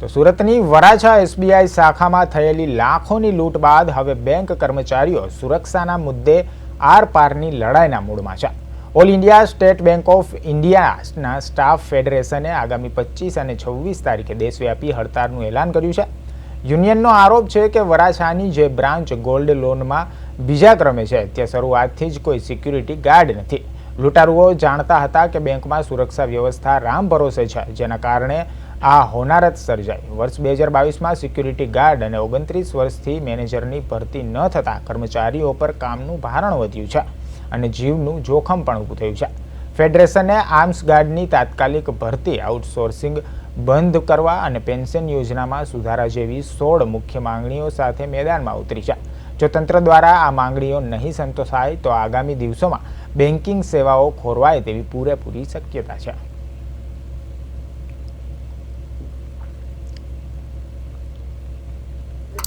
તો સુરતની વરાછા એસબીઆઈ શાખામાં થયેલી લાખોની લૂંટ બાદ હવે બેંક કર્મચારીઓ સુરક્ષાના મુદ્દે આરપારની લડાઈના મૂડમાં છે. All India state bank of ઇન્ડિયાના સ્ટાફ ફેડરેશને આગામી 25 અને 26 તારીખે દેશવ્યાપી હડતાળનું એલાન કર્યું છે. યુનિયનનો આરોપ છે કે વરાછાની જે બ્રાન્ચ ગોલ્ડ લોનમાં બીજા ક્રમે છે ત્યાં શરૂઆતથી જ કોઈ સિક્યુરિટી ગાર્ડ નથી. લૂંટારુઓ જાણતા હતા કે બેંકમાં સુરક્ષા વ્યવસ્થા રામ ભરોસે છે, જેના કારણે આ હોનારત સર્જાઈ. વર્ષ 2022માં સિક્યુરિટી ગાર્ડ અને 29 વર્ષથી મેનેજરની ભરતી ન થતાં કર્મચારીઓ પર કામનું ભારણ વધ્યું છે અને જીવનું જોખમ પણ ઊભું થયું છે. ફેડરેશને આર્મ્સ ગાર્ડની તાત્કાલિક ભરતી, આઉટસોર્સિંગ બંધ કરવા અને પેન્શન યોજનામાં સુધારા જેવી 16 મુખ્ય માંગણીઓ સાથે મેદાનમાં ઉતરી છે. જો તંત્ર દ્વારા આ માંગણીઓ નહીં સંતોષાય તો આગામી દિવસોમાં બેન્કિંગ સેવાઓ ખોરવાય તેવી પૂરેપૂરી શક્યતા છે.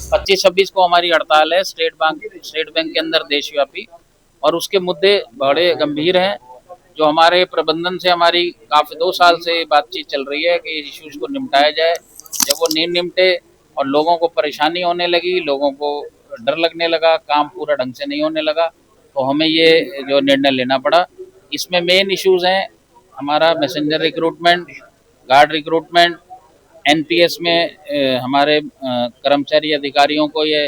पच्चीस 26 को हमारी हड़ताल है स्टेट बैंक के अंदर देशव्यापी, और उसके मुद्दे बड़े गंभीर हैं. जो हमारे प्रबंधन से हमारी काफी 2 साल से बातचीत चल रही है कि इश्यूज को निपटाया जाए. जब वो नहीं निपटे और लोगों को परेशानी होने लगी, लोगों को डर लगने लगा, काम पूरा ढंग से नहीं होने लगा, तो हमें ये जो निर्णय लेना पड़ा. इसमें मेन इश्यूज हैं हमारा messenger recruitment, guard recruitment, NPS में हमारे कर्मचारी अधिकारियों को ये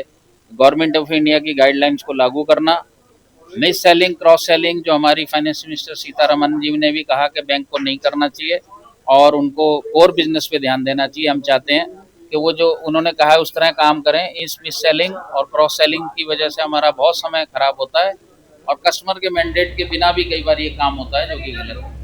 गवर्नमेंट ऑफ इंडिया की गाइडलाइंस को लागू करना, मिस सेलिंग, क्रॉस सेलिंग, जो हमारी फाइनेंस मिनिस्टर सीतारमन जी ने भी कहा कि बैंक को नहीं करना चाहिए और उनको कोर बिजनेस पे ध्यान देना चाहिए. हम चाहते हैं कि वो जो उन्होंने कहा है उस तरह काम करें. इस मिस सेलिंग और क्रॉस सेलिंग की वजह से हमारा बहुत समय खराब होता है और कस्टमर के मैंडेट के बिना भी कई बार ये काम होता है, जो कि गलत है.